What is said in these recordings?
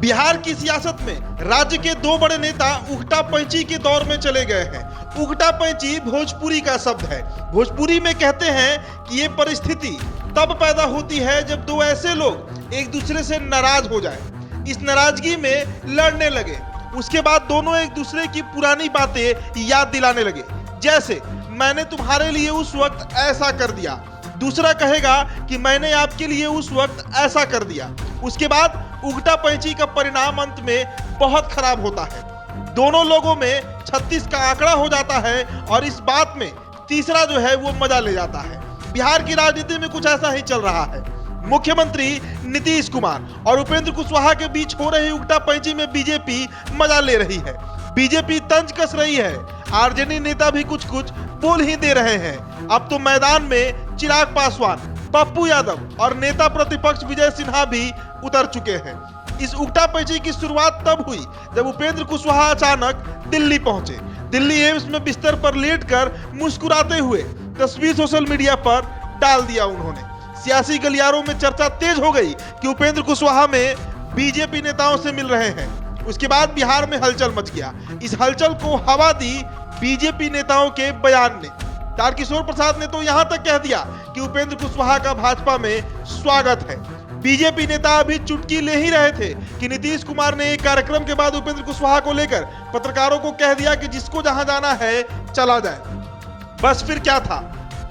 बिहार की सियासत में राज्य के दो बड़े नेता उगटा पैंची के दौर में चले गए हैं। उगटा पैंची भोजपुरी का शब्द है। भोजपुरी में कहते हैं कि ये परिस्थिति तब पैदा होती है जब दो ऐसे लोग एक दूसरे से नाराज हो जाएं, इस नाराजगी में लड़ने लगे, उसके बाद दोनों एक दूसरे की पुरानी बातें याद दिलाने लगे। जैसे मैंने तुम्हारे लिए उस वक्त ऐसा कर दिया, दूसरा कहेगा कि मैंने आपके लिए उस वक्त ऐसा कर दिया। उसके बाद उगटा पैंची का परिणाम अंत में बहुत खराब होता है। दोनों लोगों में 36 का आंकड़ा हो जाता है और इस बात में तीसरा जो है वो मजा ले जाता है। बिहार की राजनीति में कुछ ऐसा ही चल रहा है। मुख्यमंत्री नीतीश कुमार और उपेंद्र कुशवाहा के बीच हो रही उगटा पैंची में बीजेपी मजा ले रही है। बीजेपी तंज कस रही है। आरजेडी नेता भी कुछ कुछ बोल ही दे रहे हैं। अब तो मैदान में चिराग पासवान, पप्पू यादव और नेता प्रतिपक्ष विजय सिन्हा भी उतर चुके हैं। इस उगटा पैंची की शुरुआत तब हुई जब उपेंद्र कुशवाहा अचानक दिल्ली पहुंचे। दिल्ली एम्स में बिस्तर पर लेटकर मुस्कुराते हुए तस्वीर सोशल मीडिया पर डाल दिया उन्होंने। सियासी गलियारों में चर्चा तेज हो गई कि उपेंद्र कुशवाहा में बीजेपी नेताओं से मिल रहे हैं। उसके बाद बिहार में हलचल मच गया। इस हलचल को हवा दी बीजेपी नेताओं के बयान ने। तारकिशोर प्रसाद ने तो यहां तक कह दिया कि उपेंद्र कुशवाहा का भाजपा में स्वागत है। बीजेपी नेता अभी चुटकी ले ही रहे थे कि नीतीश कुमार ने एक कार्यक्रम के बाद उपेंद्र कुशवाहा को लेकर पत्रकारों को कह दिया कि जिसको जहां जाना है चला जाए। बस फिर क्या था,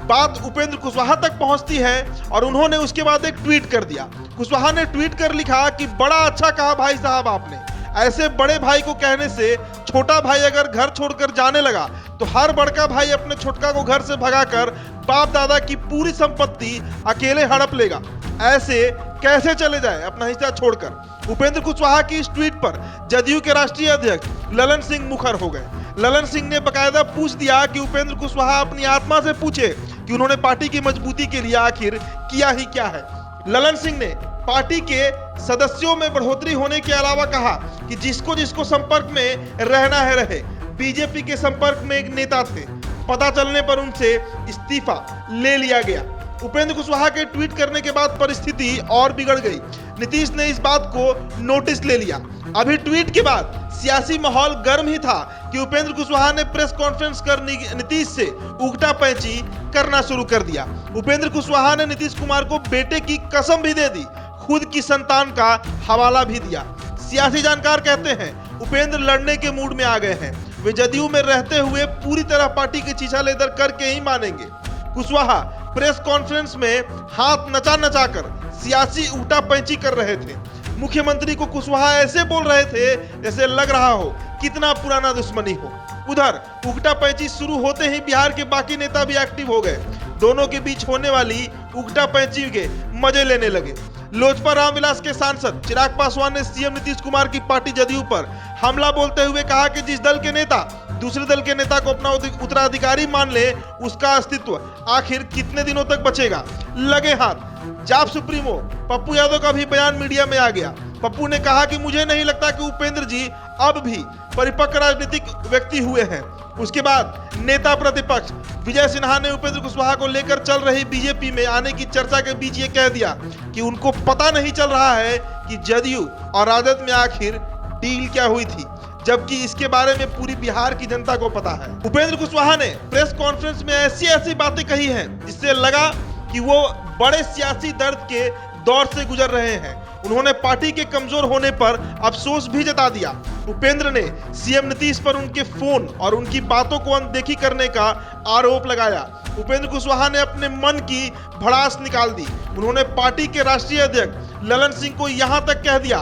बात उपेंद्र कुशवाहा तक पहुंचती है और उन्होंने उसके बाद एक ट्वीट कर दिया। कुशवाहा ने ट्वीट कर लिखा कि बड़ा अच्छा कहा भाई साहब आपने। ऐसे बड़े भाई को कहने से छोटा भाई अगर घर छोड़कर जाने लगा तो हर बड़का भाई अपने छोटका को घर से भगाकर बाप दादा की पूरी संपत्ति अकेले हड़प लेगा। ऐसे कैसे चले जाए अपना हिस्सा छोड़कर। उपेंद्र कुशवाहा की इस ट्वीट पर जदयू के राष्ट्रीय अध्यक्ष ललन सिंह मुखर हो गए। ललन सिंह ने बकायदा पूछ दिया कि उपेंद्र कुशवाहा अपनी आत्मा से पूछे कि उन्होंने पार्टी की मजबूती के लिए आखिर किया ही क्या है। ललन सिंह ने पार्टी के सदस्यों में बढ़ोतरी होने के अलावा कहा कि जिसको जिसको संपर्क में रहना है रहे। बीजेपी के संपर्क में एक नेता थे, पता चलने पर उनसे इस्तीफा ले लिया गया। उपेंद्र कुशवाहा के ट्वीट करने के बाद परिस्थिति और बिगड़ गई। नीतीश ने इस बात को नोटिस ले लिया। अभी ट्वीट के बाद सियासी माहौल गर्म ही था कि उपेंद्र कुशवाहा ने प्रेस कॉन्फ्रेंस कर नीतीश से उगटा पैंची करना शुरू कर दिया। उपेंद्र कुशवाहा ने नीतीश कुमार को बेटे की कसम भी दे दी, खुद की संतान का हवाला भी दिया। सियासी जानकार कहते हैं उपेंद्र लड़ने के मूड में आ गए हैं। वे जदयू में रहते हुए पूरी तरह पार्टी के चीछा लेदर करके ही मानेंगे। कुशवाहा प्रेस कॉन्फ्रेंस में हाथ नचा नचा कर सियासी उगटा पैंची कर रहे थे। मुख्यमंत्री को कुशवाहा ऐसे बोल रहे थे जैसे लग रहा हो कितना पुराना दुश्मनी हो। उधर उगटा पैंची शुरू होते ही बिहार के बाकी नेता भी एक्टिव हो गए। दोनों के बीच होने वाली उगटा पैंची के मजे लेने लगे। लोजपा रामविलास के सांसद चिराग पासवान ने सीएम नीतीश कुमार की पार्टी जदयू पर हमला बोलते हुए कहा कि जिस दल के नेता दूसरे दल के नेता को अपना उत्तराधिकारी मान ले उसका अस्तित्व आखिर कितने दिनों तक बचेगा। लगे हाथ। जाप सुप्रीमो पप्पू यादव का भी बयान मीडिया में आ गया। पप्पू ने कहा कि मुझे नहीं लगता कि उपेंद्र जी अब भी परिपक्व राजनीतिक व्यक्ति हुए हैं। उसके बाद नेता प्रतिपक्ष विजय सिन्हा ने उपेंद्र कुशवाहा को लेकर चल रही बीजेपी में आने की चर्चा के बीच ये कह दिया कि उनको पता नहीं चल रहा है कि जदयू और राजद में आखिर डील क्या हुई थी, जबकि इसके बारे में पूरी बिहार की जनता को पता है। उपेंद्र कुशवाहा ने प्रेस कॉन्फ्रेंस में ऐसी बातें कही हैं जिससे लगा कि वो बड़े सियासी दर्द के दौर से गुजर रहे हैं। उन्होंने पार्टी के कमजोर होने पर अफसोस भी जता दिया। उपेंद्र ने सीएम नीतीश पर उनके फोन और उनकी बातों को अनदेखी करने का आरोप लगाया। उपेंद्र कुशवाहा ने अपने मन की भड़ास निकाल दी। उन्होंने पार्टी के राष्ट्रीय अध्यक्ष ललन सिंह को यहां तक कह दिया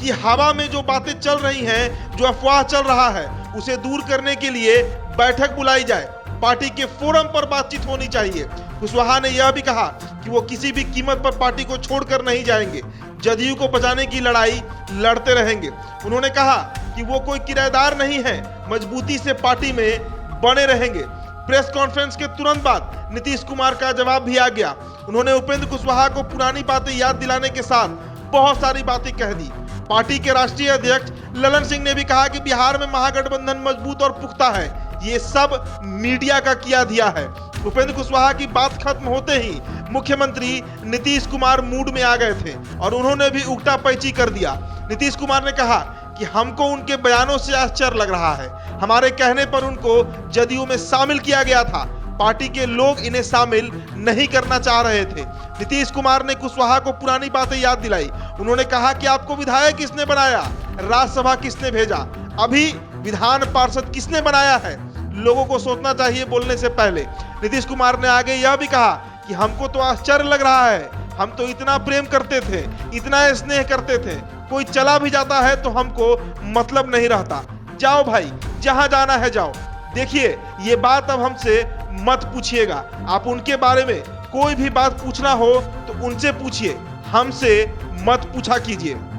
कि हवा में जो बातें चल रही हैं, जो अफवाह चल रहा है, उसे दूर करने के लिए बैठक बुलाई जाए। पार्टी के फोरम पर बातचीत होनी चाहिए। कुशवाहा ने यह भी कहा कि वो किसी भी कीमत पर पार्टी को छोड़कर नहीं जाएंगे, जदयू को बचाने की लड़ाई लड़ते रहेंगे। उन्होंने कहा कि वो कोई किराएदार नहीं है, मजबूती से पार्टी में बने रहेंगे। प्रेस कॉन्फ्रेंस के तुरंत बाद नीतीश कुमार का जवाब भी आ गया। उन्होंने उपेंद्र कुशवाहा को पुरानी बातें याद दिलाने के साथ बहुत सारी बातें कह दी। पार्टी के राष्ट्रीय अध्यक्ष ललन सिंह ने भी कहा कि बिहार में महागठबंधन मजबूत और पुख्ता है। ये सब मीडिया का किया दिया है। उपेंद्र कुशवाहा की बात खत्म होते ही मुख्यमंत्री नीतीश कुमार मूड में आ गए थे और उन्होंने भी उगटा पैंची कर दिया। नीतीश कुमार ने कहा कि हमको उनके बयानों से आश्चर्य लग रहा है। हमारे कहने पर उनको जदयू में शामिल किया गया था। पार्टी के लोग इन्हें शामिल नहीं करना चाह रहे थे। नीतीश कुमार ने कुशवाहा को पुरानी बातें याद दिलाई। उन्होंने कहा कि आपको विधायक किसने बनाया, राज्यसभा किसने भेजा, अभी विधान पार्षद किसने बनाया है। लोगों को सोचना चाहिए बोलने से पहले। नीतीश कुमार ने आगे यह भी कहा कि हमको तो आश्चर्य लग रहा है, हम तो इतना प्रेम करते थे, इतना स्नेह करते थे, कोई चला भी जाता है तो हमको मतलब नहीं रहता। जाओ भाई, जहां जाना है जाओ। देखिए, ये बात अब हमसे मत पूछिएगा। आप उनके बारे में कोई भी बात पूछना हो तो उनसे पूछिए, हमसे मत पूछा कीजिए।